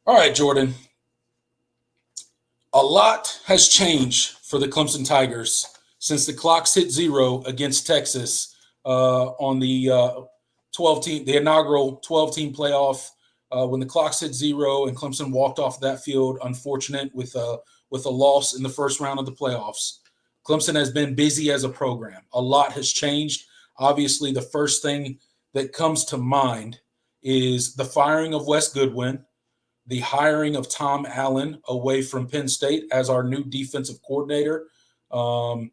All right, Jordan. A lot has changed for the Clemson Tigers since the clocks hit zero against Texas on the 12 team, the inaugural 12-team playoff. When the clocks hit zero and Clemson walked off that field, unfortunate with a loss in the first round of the playoffs. Clemson has been busy as a program. A lot has changed. Obviously, the first thing that comes to mind is the firing of Wes Goodwin, the hiring of Tom Allen away from Penn State as our new defensive coordinator. A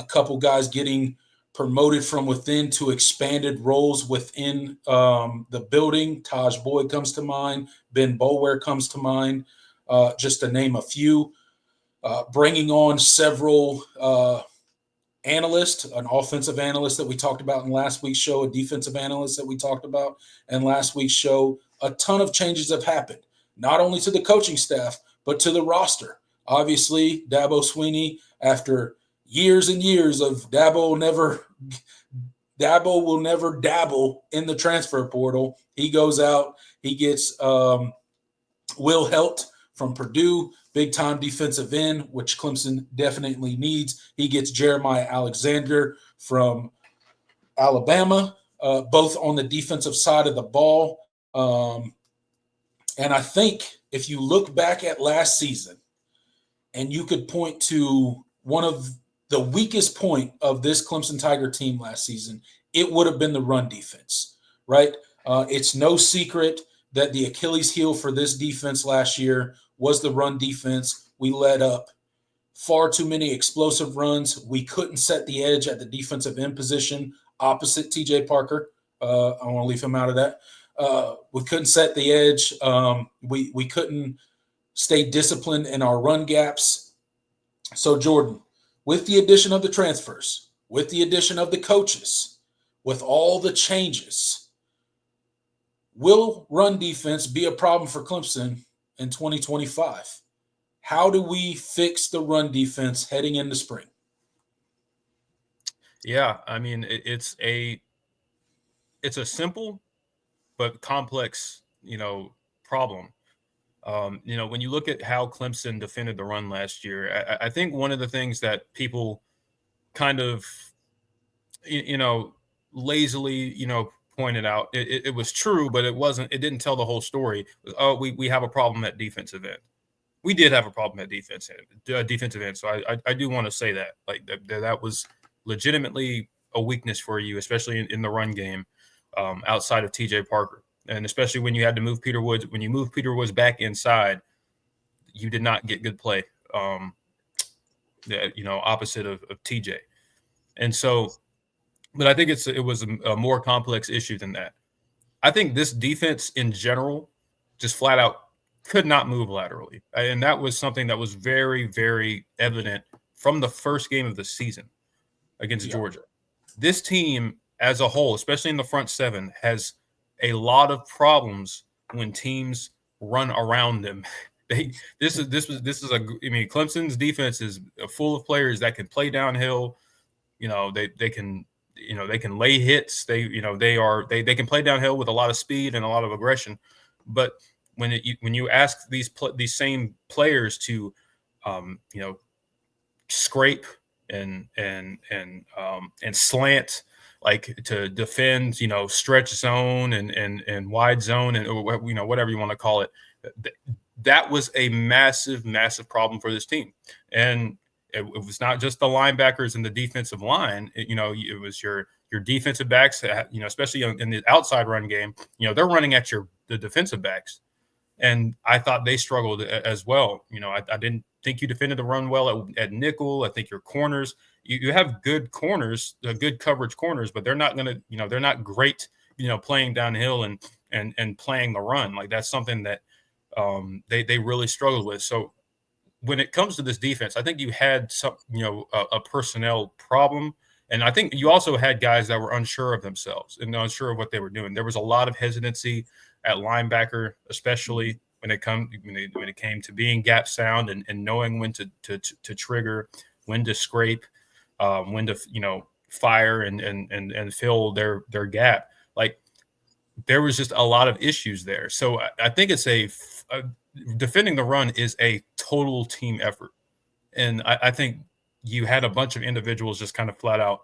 couple guys getting promoted from within to expanded roles within the building. Taj Boyd comes to mind. Ben Boulware comes to mind, just to name a few. Bringing on several analysts, an offensive analyst that we talked about in last week's show, a defensive analyst that we talked about in last week's show. A ton of changes have happened, not only to the coaching staff, but to the roster. Obviously, Dabo Sweeney, after years and years of Dabo will never dabble in the transfer portal. He goes out, he gets Will Helt from Purdue, big-time defensive end, which Clemson definitely needs. He gets Jeremiah Alexander from Alabama, both on the defensive side of the ball. And I think if you look back at last season and you could point to one of the weakest point of this Clemson Tiger team last season, it would have been the run defense, right? It's no secret that the Achilles heel for this defense last year was the run defense. We let up far too many explosive runs. We couldn't set the edge at the defensive end position opposite TJ Parker. I want to leave him out of that. We couldn't set the edge. We couldn't stay disciplined in our run gaps. So, Jordan, with the addition of the transfers, with the addition of the coaches, with all the changes, will run defense be a problem for Clemson in 2025? How do we fix the run defense heading into spring? Yeah, I mean, it's a simple but complex, problem. When you look at how Clemson defended the run last year, I think one of the things that people kind of, lazily, pointed out, it was true, but it didn't tell the whole story. Oh, we have a problem at defensive end. We did have a problem at defensive end. So I do want to say that, like, that was legitimately a weakness for you, especially in the run game, outside of TJ Parker. And especially when you had to move Peter Woods, when you moved Peter Woods back inside, you did not get good play, opposite of TJ. And so, but I think it was a more complex issue than that. I think this defense in general just flat out could not move laterally. And that was something that was very, very evident from the first game of the season against Georgia. This team as a whole, especially in the front seven, has a lot of problems when teams run around them. Clemson's defense is full of players that can play downhill. They can lay hits. They can play downhill with a lot of speed and a lot of aggression. But when you ask these same players to, scrape and slant, like to defend, stretch zone and wide zone and whatever you want to call it, that was a massive, massive problem for this team. And it was not just the linebackers and the defensive line. It was your defensive backs, especially in the outside run game. They're running at the defensive backs. And I thought they struggled as well. I didn't think you defended the run well at nickel. I think your corners, you have good corners, good coverage corners, but they're not going to, they're not great, playing downhill and playing the run. Like, that's something that they really struggled with. So when it comes to this defense, I think you had some, a personnel problem. And I think you also had guys that were unsure of themselves and unsure of what they were doing. There was a lot of hesitancy at linebacker, especially when it came to being gap sound and knowing when to trigger, when to scrape, when to fire and fill their gap. Like, there was just a lot of issues there. So I think it's a defending the run is a total team effort. And I think you had a bunch of individuals just kind of flat out,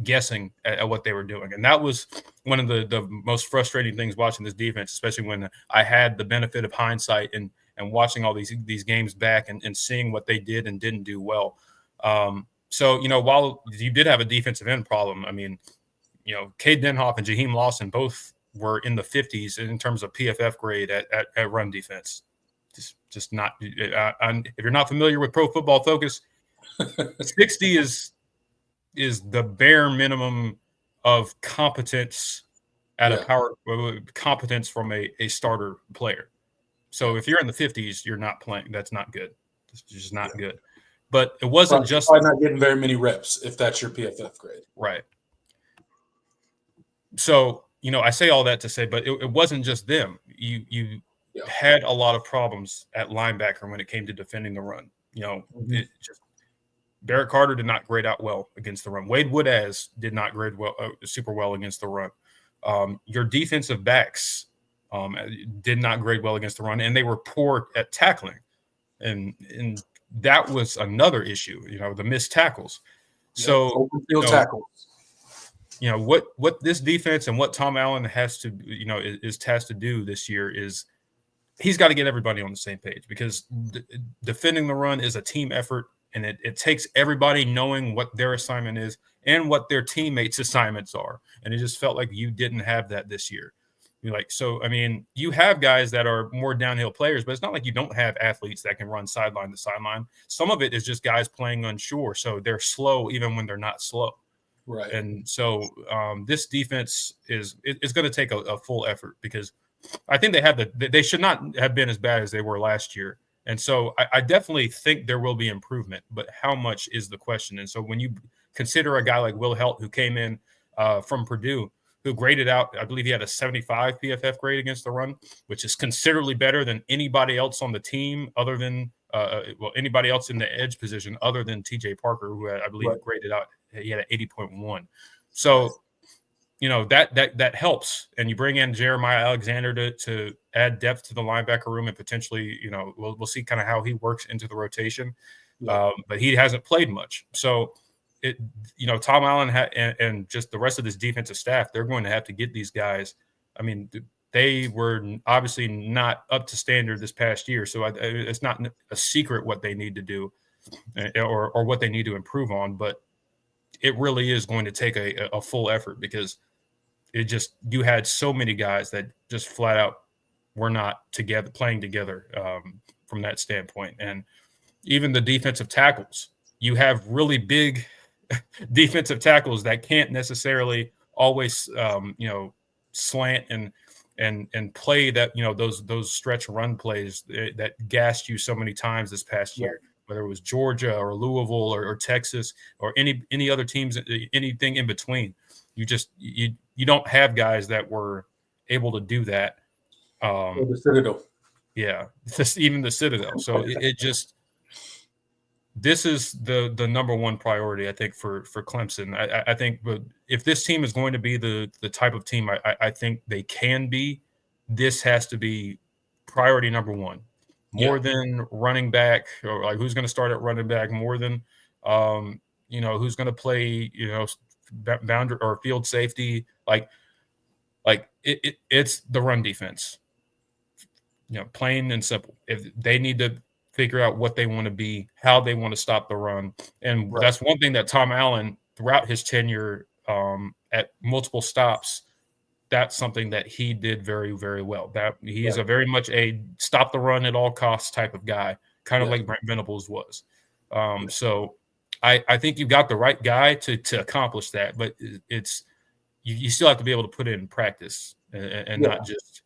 guessing at what they were doing. And that was one of the most frustrating things watching this defense, especially when I had the benefit of hindsight and watching all these games back and seeing what they did and didn't do well. So, while you did have a defensive end problem, I mean, Cade Denhoff and Jaheim Lawson both were in the 50s in terms of PFF grade at run defense. Just not. If you're not familiar with Pro Football Focus, 60 is the bare minimum of competence at a power competence from a starter player. So if you're in the 50s, you're not playing. That's not good. It's just not good. But it wasn't just not getting very many reps if that's your PFF grade. Right. So, I say all that to say, but it wasn't just them. You had a lot of problems at linebacker when it came to defending the run. Barrett Carter did not grade out well against the run. Wade Woodaz did not grade super well against the run. Your defensive backs did not grade well against the run, and they were poor at tackling. And that was another issue, the missed tackles. So open field tackles. What this defense and what Tom Allen has to, is tasked to do this year is he's got to get everybody on the same page, because defending the run is a team effort, and it takes everybody knowing what their assignment is and what their teammates' assignments are. And it just felt like you didn't have that this year. You have guys that are more downhill players, but it's not like you don't have athletes that can run sideline to sideline. Some of it is just guys playing unsure, so they're slow even when they're not slow. Right. And so this defense is going to take a full effort, because I think they should not have been as bad as they were last year. And so I definitely think there will be improvement, but how much is the question? And so when you consider a guy like Will Helt, who came in from Purdue, who graded out, I believe he had a 75 PFF grade against the run, which is considerably better than anybody else on the team other than anybody else in the edge position other than TJ Parker, who I believe graded out, he had an 80.1. So, that helps. And you bring in Jeremiah Alexander to add depth to the linebacker room, and potentially, we'll see kind of how he works into the rotation. But he hasn't played much. So, Tom Allen and just the rest of this defensive staff, they're going to have to get these guys. I mean, they were obviously not up to standard this past year. So it's not a secret what they need to do or what they need to improve on. But it really is going to take a full effort, because you had so many guys that just flat out were not playing together from that standpoint. And even the defensive tackles, you have really big defensive tackles that can't necessarily always, slant and play that, those stretch run plays that gassed you so many times this past year, whether it was Georgia or Louisville or Texas or any other teams, anything in between. You don't have guys that were able to do that. The Citadel. Yeah, even the Citadel. So it just, this is the number one priority, I think, for Clemson. I think if this team is going to be the type of team I think they can be, this has to be priority number one. More than running back, or like who's going to start at running back, more than who's going to play, boundary or field safety. Like it's the run defense. Plain and simple. If they need to figure out what they want to be, how they want to stop the run. And that's one thing that Tom Allen, throughout his tenure at multiple stops, that's something that he did very, very well. That he is a very much a stop the run at all costs type of guy, kind of like Brent Venables was. So I think you've got the right guy to accomplish that, but it's you still have to be able to put it in practice and not just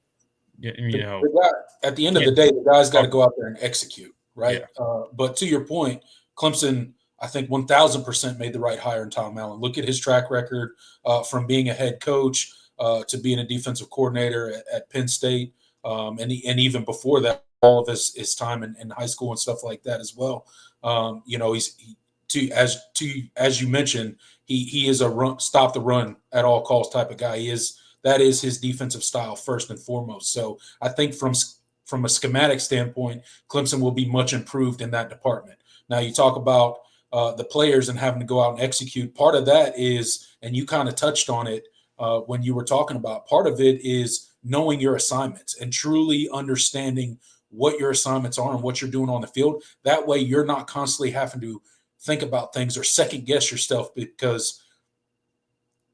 the guy, at the end of the day, the guy's got to go out there and execute, right? But to your point, Clemson, I think 1,000% made the right hire in Tom Allen. Look at his track record from being a head coach to being a defensive coordinator at Penn State, and even before that, all of his time in high school and stuff like that as well. As you mentioned, he is a stop the run at all costs type of guy. That is his defensive style first and foremost. So I think from from a schematic standpoint, Clemson will be much improved in that department. Now, you talk about the players and having to go out and execute. Part of that is, and you kind of touched on it when you were talking about, part of it is knowing your assignments and truly understanding what your assignments are and what you're doing on the field. That way you're not constantly having to think about things or second guess yourself, because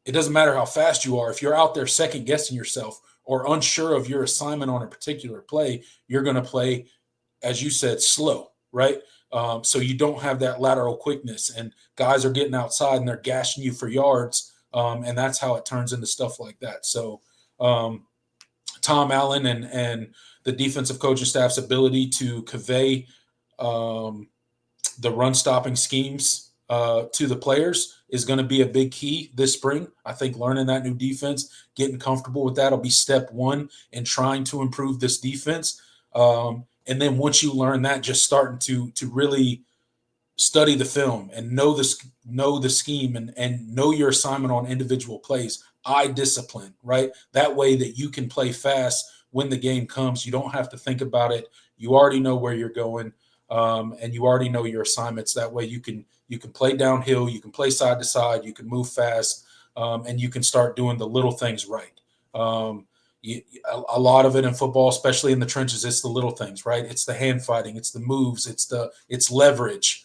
it doesn't matter how fast you are. If you're out there second guessing yourself or unsure of your assignment on a particular play, you're going to play, as you said, slow, right? So you don't have that lateral quickness, and guys are getting outside and they're gashing you for yards, and that's how it turns into stuff like that. So Tom Allen and the defensive coaching staff's ability to convey the run-stopping schemes to the players is going to be a big key this spring. I think learning that new defense, getting comfortable with that will be step one in trying to improve this defense. And then once you learn that, just starting to really study the film and know the scheme and know your assignment on individual plays. Eye discipline, right? That way that you can play fast when the game comes. You don't have to think about it. You already know where you're going, and you already know your assignments. That way you can play downhill, you can play side to side, you can move fast, and you can start doing the little things right. A lot of it in football, especially in the trenches, it's the little things, right? It's the hand fighting, it's the moves, it's leverage.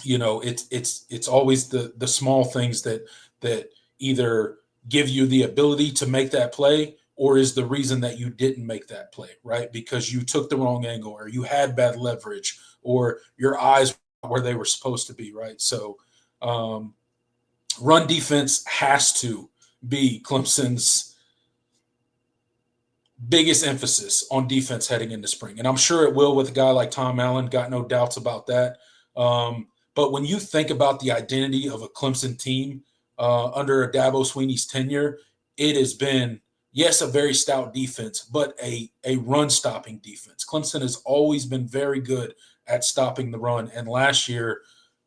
It's always the small things that either give you the ability to make that play or is the reason that you didn't make that play, right? Because you took the wrong angle or you had bad leverage or your eyes where they were supposed to be, right? So run defense has to be Clemson's biggest emphasis on defense heading into spring. And I'm sure it will with a guy like Tom Allen, got no doubts about that. But when you think about the identity of a Clemson team under Dabo Swinney's tenure, it has been, yes, a very stout defense, but a run-stopping defense. Clemson has always been very good at stopping the run. And last year,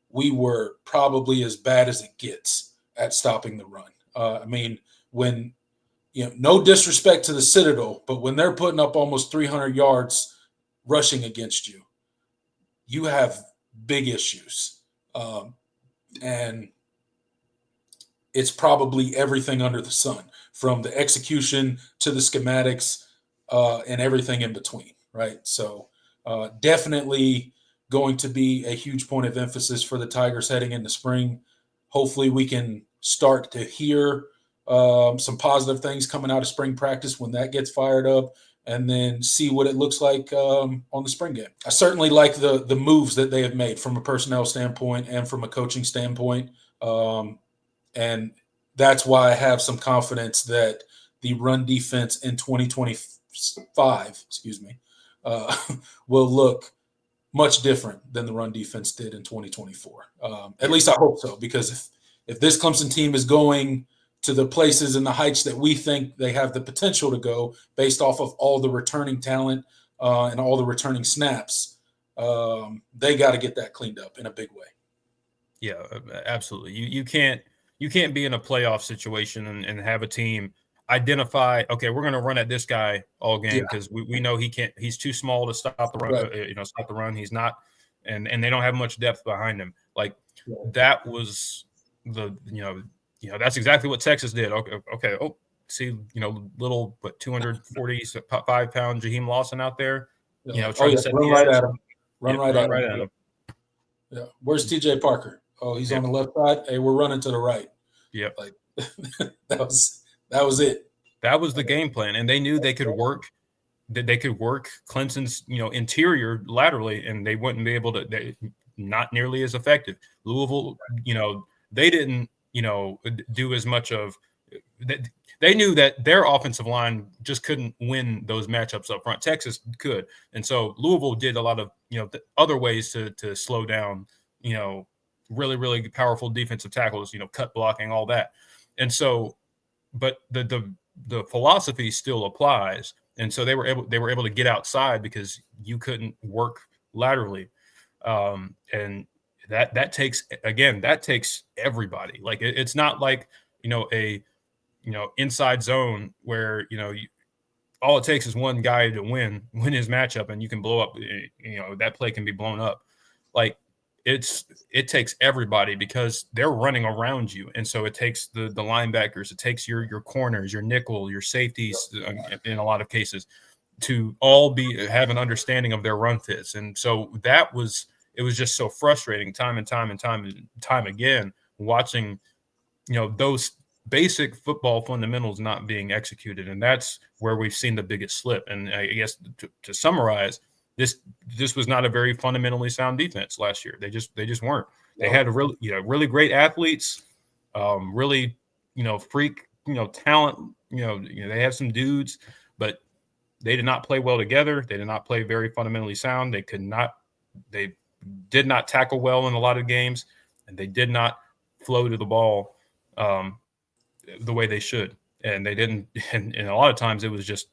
we were probably as bad as it gets at stopping the run. When no disrespect to the Citadel, but when they're putting up almost 300 yards rushing against you, you have big issues. And it's probably everything under the sun, from the execution to the schematics and everything in between, right? So definitely going to be a huge point of emphasis for the Tigers heading into spring. Hopefully we can start to hear some positive things coming out of spring practice when that gets fired up, and then see what it looks like on the spring game. I certainly like the moves that they have made from a personnel standpoint and from a coaching standpoint. And that's why I have some confidence that the run defense in 2025, will look much different than the run defense did in 2024. At least I hope so, because if this Clemson team is going to the places and the heights that we think they have the potential to go based off of all the returning talent and all the returning snaps, they got to get that cleaned up in a big way. Yeah, absolutely. You can't be in a playoff situation and have a team identify, okay, we're going to run at this guy all game because we know he can't. He's too small to stop the run. Right. Stop the run. He's not, and they don't have much depth behind him. Like that was that's exactly what Texas did. Okay. Oh, see, little 245-pound Jaheim Lawson out there, trying to set run the right edge. at him. Run right at him. Yeah. Where's TJ Parker? Oh, he's on the left side. Hey, we're running to the right. Yep. Like that was it. That was the game plan, and they knew they could work. That they could work Clemson's interior laterally, and they wouldn't be able to. Not nearly as effective. Louisville, they didn't do as much of. They knew that their offensive line just couldn't win those matchups up front. Texas could, and so Louisville did a lot of other ways to slow down really, really powerful defensive tackles, cut blocking, all that. And so, but the philosophy still applies. And so they were able to get outside because you couldn't work laterally. And that takes everybody. Like it's not like, a inside zone where, all it takes is one guy to win his matchup, and you can blow up. That play can be blown up. Like it takes everybody because they're running around you, and so it takes the linebackers, it takes your corners, your nickel, your safeties, in a lot of cases, to all have an understanding of their run fits. And so it was just so frustrating time and time again watching those basic football fundamentals not being executed, and that's where we've seen the biggest slip. And I guess to summarize, this was not a very fundamentally sound defense last year. They just weren't. They had really great athletes, really freak talent. They have some dudes, but they did not play well together. They did not play very fundamentally sound. They did not tackle well in a lot of games, and they did not flow to the ball the way they should. And they didn't. And a lot of times it was just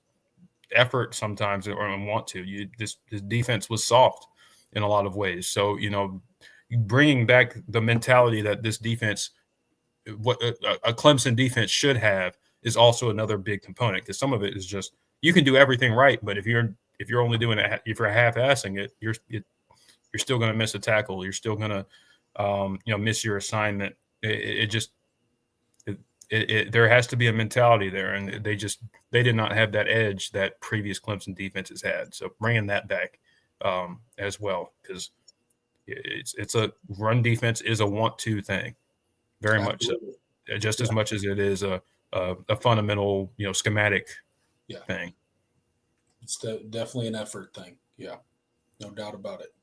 effort sometimes, or want to. This defense was soft in a lot of ways. So, bringing back the mentality that this defense, what a Clemson defense should have, is also another big component, because some of it is just you can do everything right, but if you're only doing it, if you're half-assing it, you're still going to miss a tackle. You're still going to miss your assignment. There has to be a mentality there, and they did not have that edge that previous Clemson defenses had. So bringing that back as well, because it's a run defense is a want-to thing, very much so, just as much as it is a fundamental schematic thing. It's definitely an effort thing. Yeah, no doubt about it.